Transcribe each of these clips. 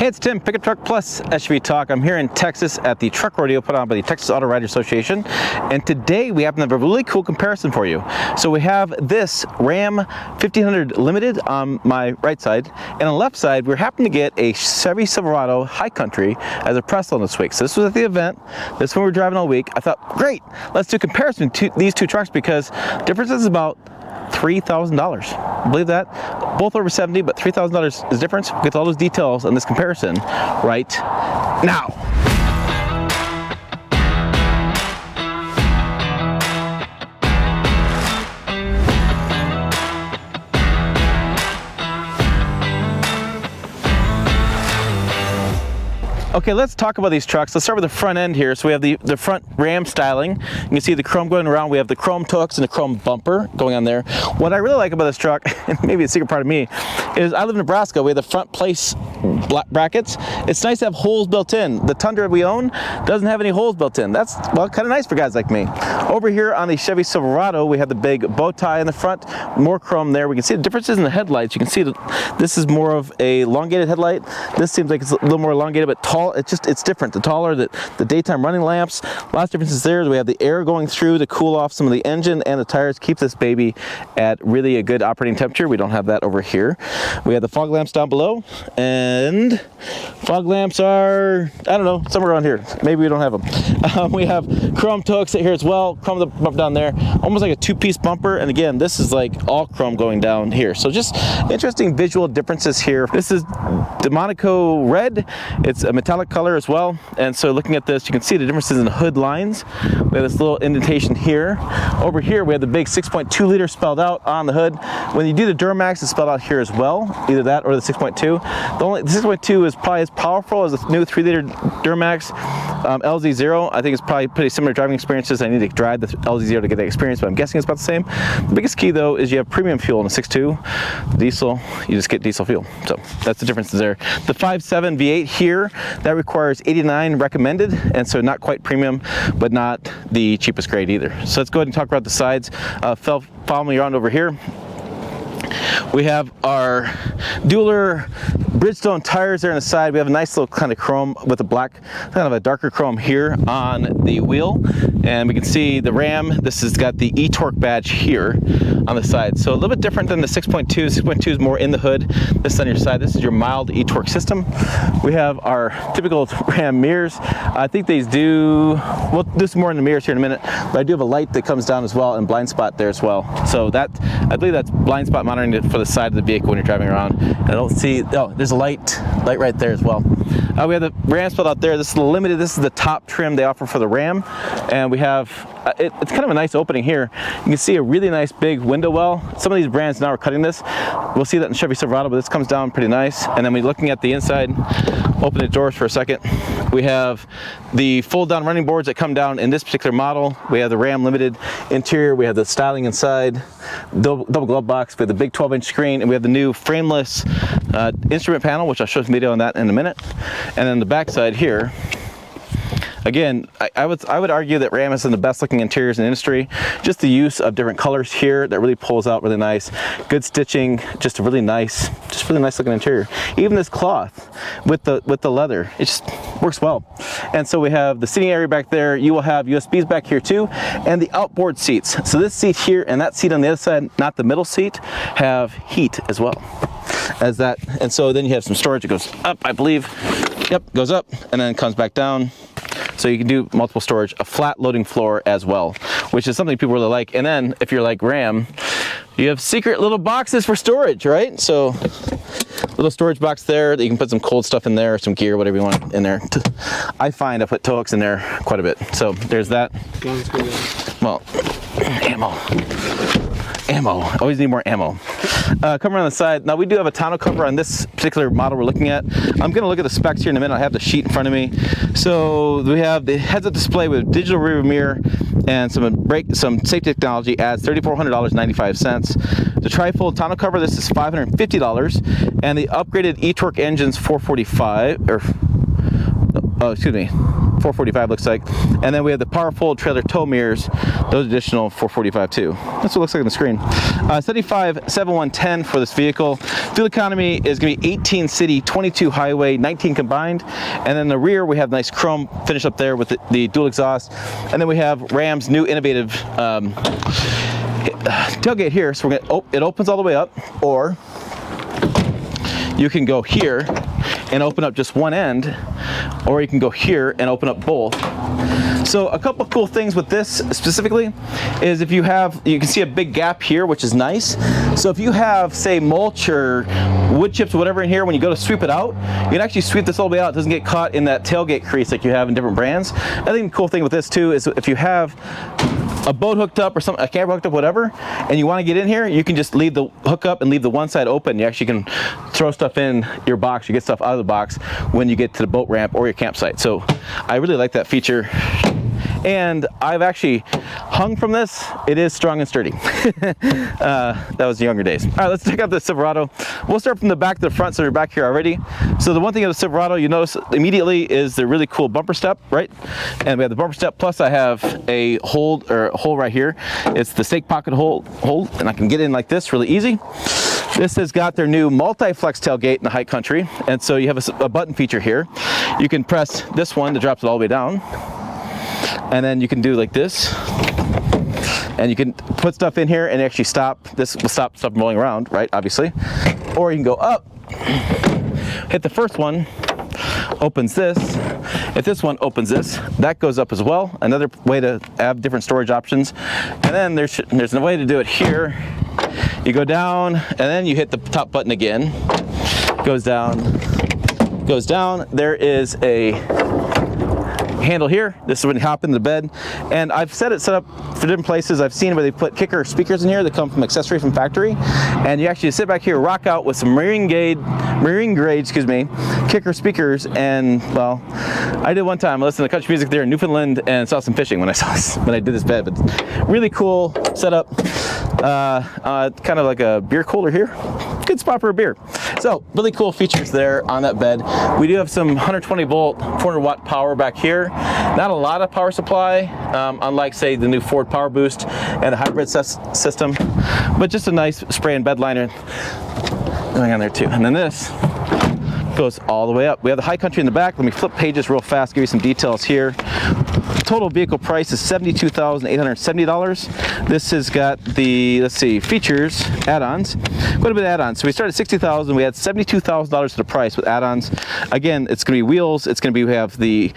Hey, it's Tim, Pickup Truck Plus SUV Talk. I'm here in Texas at the truck rodeo put on by the Texas Auto Writers Association, and today we happen to have a really cool comparison for you. So we have this Ram 1500 Limited on my right side, and on the left side we happen to get a Chevy Silverado High Country as a press loan this week. So this was at the event. This one we were driving all week. I thought, great, let's do a comparison to these two trucks because the difference is about $3,000. Believe that? Both over 70, but $3,000 is the difference. We'll get to all those details on this comparison right now. Okay, let's talk about these trucks. Let's start with the front end here. So we have the front Ram styling. You can see the chrome going around. We have the chrome hooks and the chrome bumper going on there. What I really like about this truck, and maybe a secret part of me, is I live in Nebraska. We have the front place brackets. It's nice to have holes built in. The Tundra we own doesn't have any holes built in. That's, well, kind of nice for guys like me. Over here on the Chevy Silverado, we have the big bow tie in the front, more chrome there. We can see the differences in the headlights. You can see that this is more of a elongated headlight. This seems like it's a little more elongated, but tall. It's different. The taller, the daytime running lamps, lots of differences there. We have the air going through to cool off some of the engine and the tires, keep this baby at really a good operating temperature. We don't have that over here. We have the fog lamps down below, and fog lamps are, I don't know, somewhere around here. Maybe we don't have them. We have chrome hooks here as well, chrome bump down there, almost like a two-piece bumper. And again, this is like all chrome going down here. So just interesting visual differences here. This is Monaco red. It's a metallic color as well, and so looking at this, you can see the differences in the hood lines. We have this little indentation here. Over here we have the big 6.2 liter spelled out on the hood. When you do the Duramax, it's spelled out here as well, either that or the 6.2. The 6.2 is probably as powerful as the new 3 liter Duramax LZ0. I think it's probably pretty similar driving experiences. I need to drive the LZ0 to get that experience, but I'm guessing it's about the same. The biggest key though is you have premium fuel in the 6.2. Diesel, you just get diesel fuel. So that's the difference there. The 5.7 V8 here, that requires 89 recommended, and so not quite premium, but not the cheapest grade either. So let's go ahead and talk about the sides. Follow me around over here. We have our dueler Bridgestone tires there on the side. We have a nice little kind of chrome with a black, kind of a darker chrome here on the wheel. And we can see the Ram, this has got the e-torque badge here on the side. So a little bit different than the 6.2. 6.2 is more in the hood. This is on your side. This is your mild e-torque system. We have our typical Ram mirrors. I think these do, we'll do some more in the mirrors here in a minute, but I do have a light that comes down as well and blind spot there as well. So that, I believe that's blind spot monitoring for the side of the vehicle when you're driving around. And I don't see, oh, there's a light right there as well. We have the Ram spelled out there. This is the limited, this is the top trim they offer for the Ram. And we have, it's kind of a nice opening here. You can see a really nice big window well. Some of these brands now are cutting this. We'll see that in Chevy Silverado, but this comes down pretty nice. And then we're looking at the inside, open the doors for a second. We have the fold down running boards that come down in this particular model. We have the Ram Limited interior. We have the styling inside, double glove box. We have the big 12-inch screen, and we have the new frameless instrument panel, which I'll show some video on that in a minute. And then the back side here, again, I would argue that Ram is in the best looking interiors in the industry. Just the use of different colors here that really pulls out really nice. Good stitching, just a really nice looking interior. Even this cloth with the leather, it just works well. And so we have the seating area back there. You will have USBs back here too, and the outboard seats. So this seat here and that seat on the other side, not the middle seat, have heat as well as that. And so then you have some storage. It goes up, I believe. Yep, goes up and then comes back down. So you can do multiple storage, a flat loading floor as well, which is something people really like. And then if you're like Ram, you have secret little boxes for storage, right? So little storage box there that you can put some cold stuff in there, some gear, whatever you want in there. I find I put tow hooks in there quite a bit. So there's that. Well, ammo. Always need more ammo. Coming around the side, now we do have a tonneau cover on this particular model we're looking at. I'm going to look at the specs here in a minute. I have the sheet in front of me. So we have the heads-up display with digital rear mirror and some safety technology adds $3,400.95. The tri-fold tonneau cover, this is $550, and the upgraded e-torque engine's $445, or oh, excuse me, $445 looks like. And then we have the powerful trailer tow mirrors, those additional $445 too. That's what it looks like on the screen. 75,710 for this vehicle. Fuel economy is going to be 18 city, 22 highway, 19 combined. And then the rear we have nice chrome finish up there with the dual exhaust. And then we have Ram's new innovative tailgate here. So we're gonna, it opens all the way up, or you can go here and open up just one end, or you can go here and open up both. So a couple cool things with this specifically is if you can see a big gap here, which is nice. So if you have, say, mulch or wood chips or whatever in here, when you go to sweep it out, you can actually sweep this all the way out. It doesn't get caught in that tailgate crease like you have in different brands. I think the cool thing with this too is if you have a boat hooked up or a camera hooked up, whatever, and you want to get in here, you can just leave the hook up and leave the one side open. You actually can throw stuff in your box, you get stuff out of the box when you get to the boat ramp or your campsite. So I really like that feature. And I've actually hung from this. It is strong and sturdy. That was the younger days. All right, let's check out the Silverado. We'll start from the back to the front, so we're back here already. So the one thing of the Silverado you notice immediately is the really cool bumper step, right? And we have the bumper step, plus I have a hole right here. It's the snake pocket hole, and I can get in like this really easy. This has got their new multi-flex tailgate in the high country, and so you have a button feature here. You can press this one that drops it all the way down. And then you can do like this, and you can put stuff in here and actually stop. This will stop stuff from rolling around, right? Obviously. Or you can go up, hit the first one, opens this. If this one opens this, that goes up as well. Another way to have different storage options. And then there's a way to do it here. You go down, and then you hit the top button again. Goes down, goes down. There is a handle here. This is when you hop into the bed, and I've set up for different places. I've seen where they put kicker speakers in here that come from accessory from factory, and you actually sit back here, rock out with some marine grade, kicker speakers. And well, I did one time. I listened to country music there in Newfoundland and saw some fishing when I did this bed. But really cool setup. Kind of like a beer cooler here. Good spot for a beer. So really cool features there on that bed. We do have some 120 volt, 400 watt power back here. Not a lot of power supply, unlike say the new Ford Power Boost and the hybrid system, but just a nice spray and bed liner going on there too. And then this goes all the way up. We have the high country in the back. Let me flip pages real fast, give you some details here. Total vehicle price is $72,870. This has got the, let's see, features, add-ons, quite a bit of add-ons. So we started at $60,000, we had $72,000 to the price with add-ons. Again, it's going to be wheels, it's going to be, we have the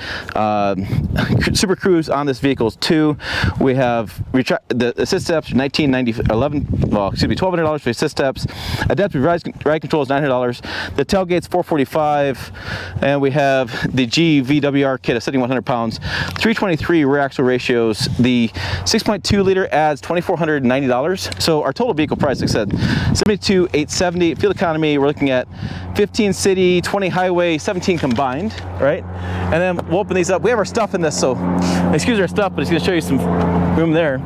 Super Cruise on this vehicle too. We have the assist steps, $1,200 for assist steps. Adaptive ride control is $900. The tailgate's $445, and we have the GVWR kit of 7,100 pounds, 323 rear axle ratios. The 6.2 liter adds $2,490. So our total vehicle price, like I said, $72,870. Fuel economy, we're looking at 15 city, 20 highway, 17 combined, right? And then we'll open these up. We have our stuff in this, so excuse our stuff, but it's going to show you some room there.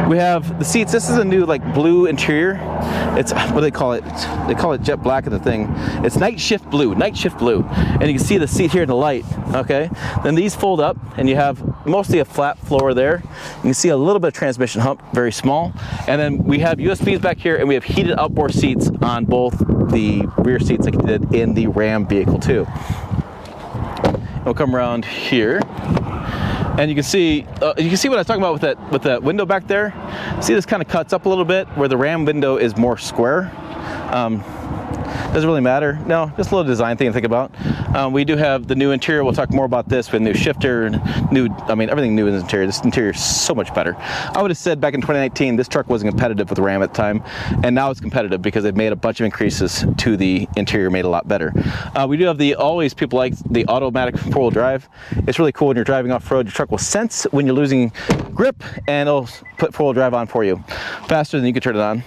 We have the seats. This is a new like blue interior. It's, what do they call it? They call it jet black in the thing. It's night shift blue. And you can see the seat here in the light, okay? Then these fold up, and you have mostly a flat floor there. You can see a little bit of transmission hump, very small. And then we have USBs back here, and we have heated outboard seats on both the rear seats like you did in the Ram vehicle too. We'll come around here, and you can see what I was talking about with that window back there. See, this kind of cuts up a little bit where the Ram window is more square. Doesn't really matter. No, just a little design thing to think about. We do have the new interior. We'll talk more about this with new shifter, everything new in this interior. This interior is so much better. I would have said back in 2019, this truck wasn't competitive with the Ram at the time, and now it's competitive because they've made a bunch of increases to the interior, made a lot better. We do have always people like the automatic four-wheel drive. It's really cool when you're driving off-road. Your truck will sense when you're losing grip, and it'll put four-wheel drive on for you faster than you can turn it on.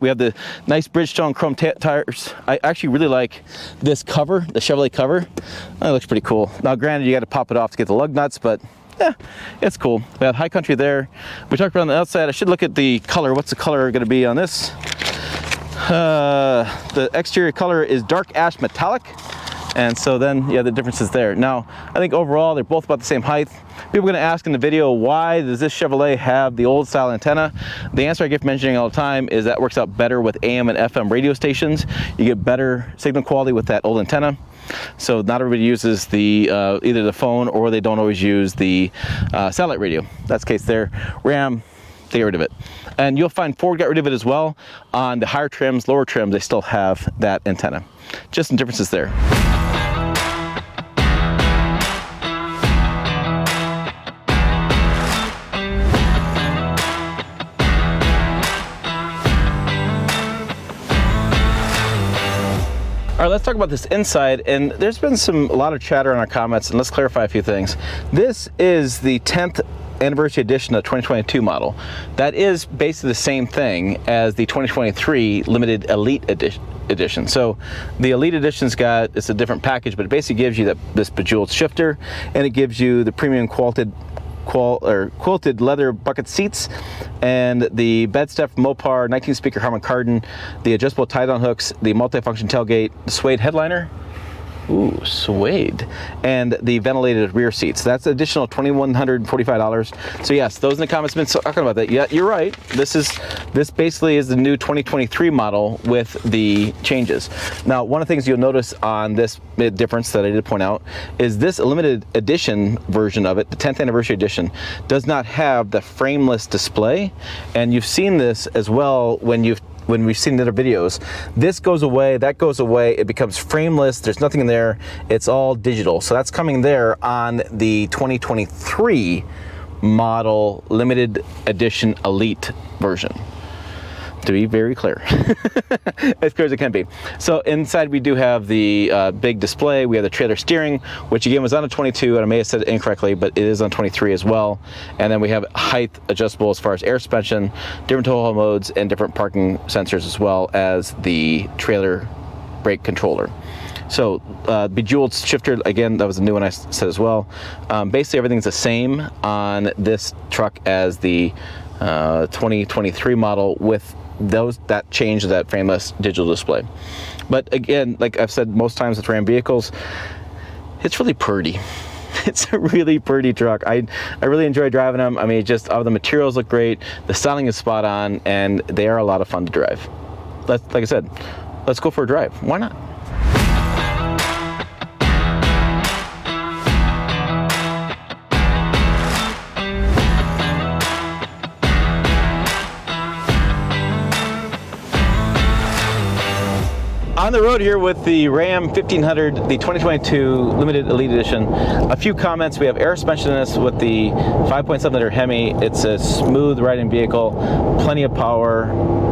We have the nice Bridgestone chrome tires. I actually really like this cover, the Chevrolet cover. That looks pretty cool. Now granted, you got to pop it off to get the lug nuts, but yeah, it's cool. We have high country there. We talked about on the outside. I should look at the color. What's the color going to be on this? The exterior color is dark ash metallic. And so then, yeah, the difference is there. Now, I think overall, they're both about the same height. People are gonna ask in the video, why does this Chevrolet have the old style antenna? The answer I get mentioning all the time is that works out better with AM and FM radio stations. You get better signal quality with that old antenna. So not everybody uses the either the phone, or they don't always use the satellite radio. That's the case there. Ram, they get rid of it. And you'll find Ford got rid of it as well. On the higher trims, lower trims, they still have that antenna. Just some differences there. All right, let's talk about this inside, and there's been a lot of chatter in our comments, and let's clarify a few things. This is the 10th anniversary edition of the 2022 model. That is basically the same thing as the 2023 limited elite edition. So the elite edition's it's a different package, but it basically gives you this bejeweled shifter, and it gives you the premium quilted leather bucket seats, and the bed stuff Mopar 19 speaker Harman Kardon, the adjustable tie-down hooks, the multifunction tailgate, the suede headliner. Ooh, suede. And the ventilated rear seats. That's an additional $2,145. So yes, those in the comments have been talking about that. Yeah, you're right. This basically is the new 2023 model with the changes. Now, one of the things you'll notice on this difference that I did point out is this limited edition version of it, the 10th anniversary edition, does not have the frameless display. And you've seen this as well when we've seen the other videos. This goes away, that goes away, it becomes frameless, there's nothing in there, it's all digital. So that's coming there on the 2023 model limited edition elite version, to be very clear. As clear as it can be. So inside we do have the big display, we have the trailer steering, which again was on a 22, and I may have said it incorrectly, but it is on 23 as well. And then we have height adjustable as far as air suspension, different tow haul modes, and different parking sensors, as well as the trailer brake controller. So bejeweled shifter, again, that was a new one I said as well. Basically everything's the same on this truck as the 2023 model, with that change, that frameless digital display. But again, like I've said most times with Ram vehicles, it's really pretty. It's a really pretty truck. I really enjoy driving them. I mean, just all the materials look great, the styling is spot on, and they are a lot of fun to drive. Like I said, let's go for a drive. Why not? On the road here with the Ram 1500, the 2022 limited elite edition. A few comments. We have air suspension in this with the 5.7 liter Hemi. It's a smooth riding vehicle, plenty of power,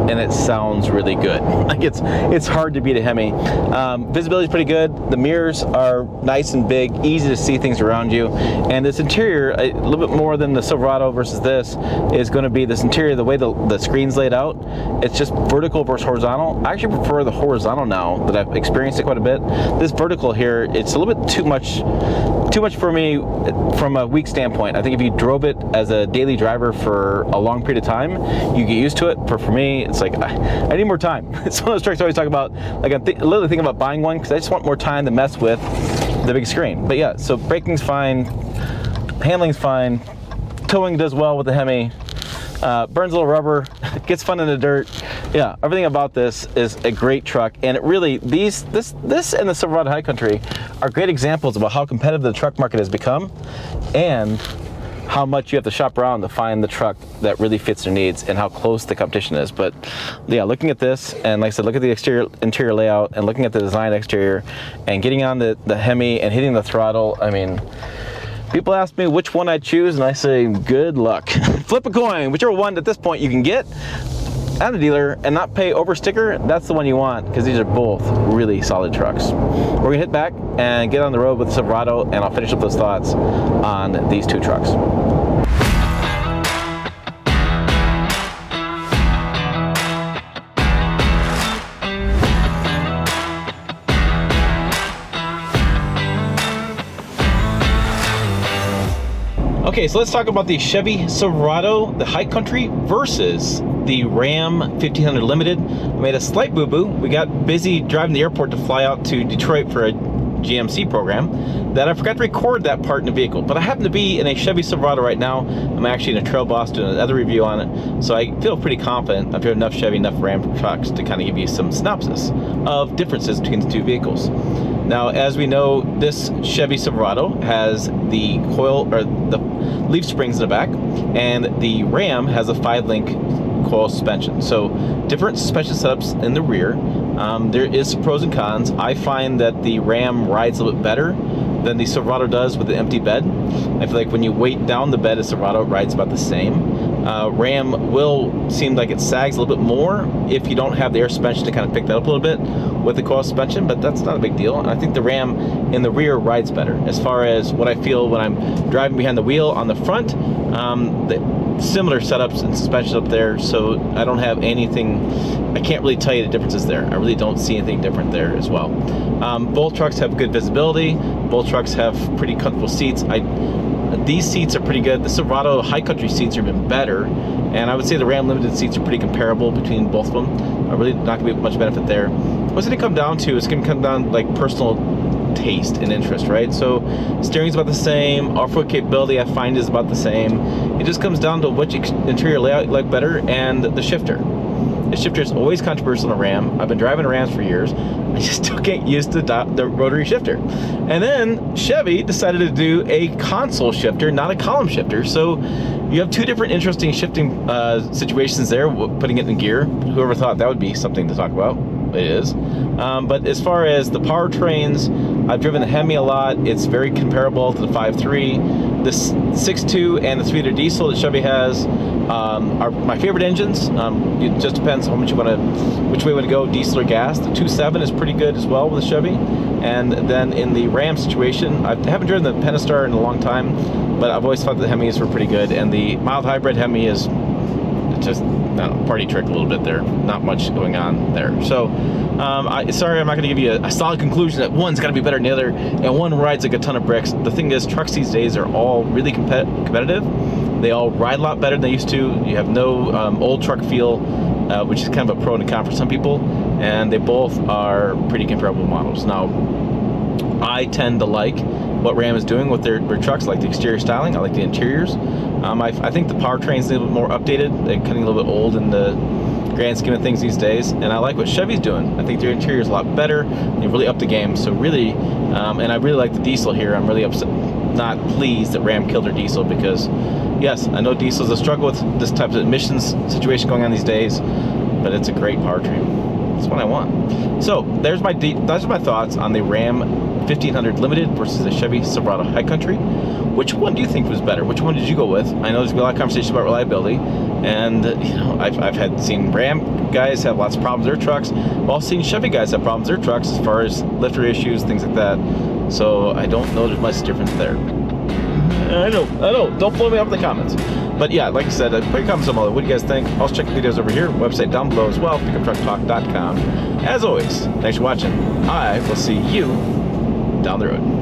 and it sounds really good. Like it's hard to beat a Hemi. Visibility is pretty good. The mirrors are nice and big, easy to see things around you. And this interior, a little bit more than the Silverado versus this, is going to be this interior, the way the screen's laid out. It's just vertical versus horizontal. I actually prefer the horizontal now that I've experienced it quite a bit. This vertical here, it's a little bit too much for me from a week standpoint. I think if you drove it as a daily driver for a long period of time, you get used to it. But for me, it's like I need more time. It's one of those trucks I always talk about. Like I'm literally thinking about buying one because I just want more time to mess with the big screen. But yeah, so braking's fine, handling's fine, towing does well with the Hemi. Burns a little rubber, gets fun in the dirt. Yeah, everything about this is a great truck, and it really, this and the Silverado High Country are great examples about how competitive the truck market has become, and how much you have to shop around to find the truck that really fits their needs, and how close the competition is. But yeah, looking at this, and like I said, look at the interior layout, and looking at the design exterior, and getting on the Hemi and hitting the throttle, I mean, people ask me which one I choose, and I say, good luck. Flip a coin, whichever one at this point you can get at the dealer and not pay over sticker, that's the one you want, because these are both really solid trucks. We're gonna hit back and get on the road with the Silverado, and I'll finish up those thoughts on these two trucks. Okay, so let's talk about the Chevy Silverado, the High Country, versus the Ram 1500 Limited. We made a slight boo-boo. We got busy driving the airport to fly out to Detroit for a GMC program that I forgot to record that part in the vehicle. But I happen to be in a Chevy Silverado right now. I'm actually in a Trail Boss doing another review on it, so I feel pretty confident. I've driven enough Chevy, enough Ram trucks to kind of give you some synopsis of differences between the two vehicles. Now, as we know, this Chevy Silverado has the coil, or the leaf springs in the back, and the Ram has a 5-link coil suspension. So different suspension setups in the rear. There is pros and cons. I find that the Ram rides a little bit better than the Silverado does with the empty bed. I feel like when you weight down the bed, a Silverado rides about the same. Ram will seem like it sags a little bit more if you don't have the air suspension to kind of pick that up a little bit with the coil suspension, but that's not a big deal. And I think the Ram in the rear rides better. As far as what I feel when I'm driving behind the wheel on the front, similar setups and suspensions up there, so I don't have anything, I can't really tell you the differences there. I really don't see anything different there as well. Both trucks have good visibility. Both trucks have pretty comfortable seats. These seats are pretty good. The Silverado high country seats are even better, and I would say the Ram Limited seats are pretty comparable between both of them. Really not going to be much benefit there. What's it going to come down to? It's going to come down to like personal taste and interest, right? So steering's about the same, off-road capability I find is about the same. It just comes down to which interior layout you like better, and the shifter. The shifter is always controversial in a Ram. I've been driving Rams for years. I just still get used to the rotary shifter. And then Chevy decided to do a console shifter, not a column shifter. So you have two different interesting shifting situations there, putting it in gear. Whoever thought that would be something to talk about. It is. But as far as the powertrains, I've driven the Hemi a lot. It's very comparable to the 5.3. The 6.2 and the 3-liter diesel that Chevy has are my favorite engines. It just depends how much you want to, which way you want to go, diesel or gas. The 2.7 is pretty good as well with the Chevy. And then in the Ram situation, I haven't driven the Pentastar in a long time, but I've always thought the Hemis were pretty good. And the mild hybrid Hemi is just, I don't know, party trick a little bit there. Not much going on there. So, sorry, I'm not going to give you a solid conclusion that one's got to be better than the other, and one rides like a ton of bricks. The thing is, trucks these days are all really competitive. They all ride a lot better than they used to. You have no old truck feel, which is kind of a pro and a con for some people, and they both are pretty comparable models. Now, I tend to like what Ram is doing with their trucks, like the exterior styling. I like the interiors. I think the powertrain's a little bit more updated. They're getting a little bit old in the grand scheme of things these days, and I like what Chevy's doing. I think their interior is a lot better. They really upped the game. So really, and I really like the diesel here. I'm really not pleased that Ram killed their diesel, because yes, I know diesel's a struggle with this type of emissions situation going on these days, but it's a great powertrain. That's what I want. So those are my thoughts on the Ram 1500 Limited versus the Chevy Silverado High Country. Which one do you think was better? Which one did you go with? I know there's been a lot of conversation about reliability, and you know, I've seen Ram guys have lots of problems with their trucks. I've also seen Chevy guys have problems with their trucks as far as lifter issues, things like that. So I don't know there's much difference there. I know. Don't blow me up in the comments. But yeah, like I said, put your comments below. What do you guys think? Also check the videos over here, website down below as well, pickuptrucktalk.com. As always, thanks for watching. I will see you down the road.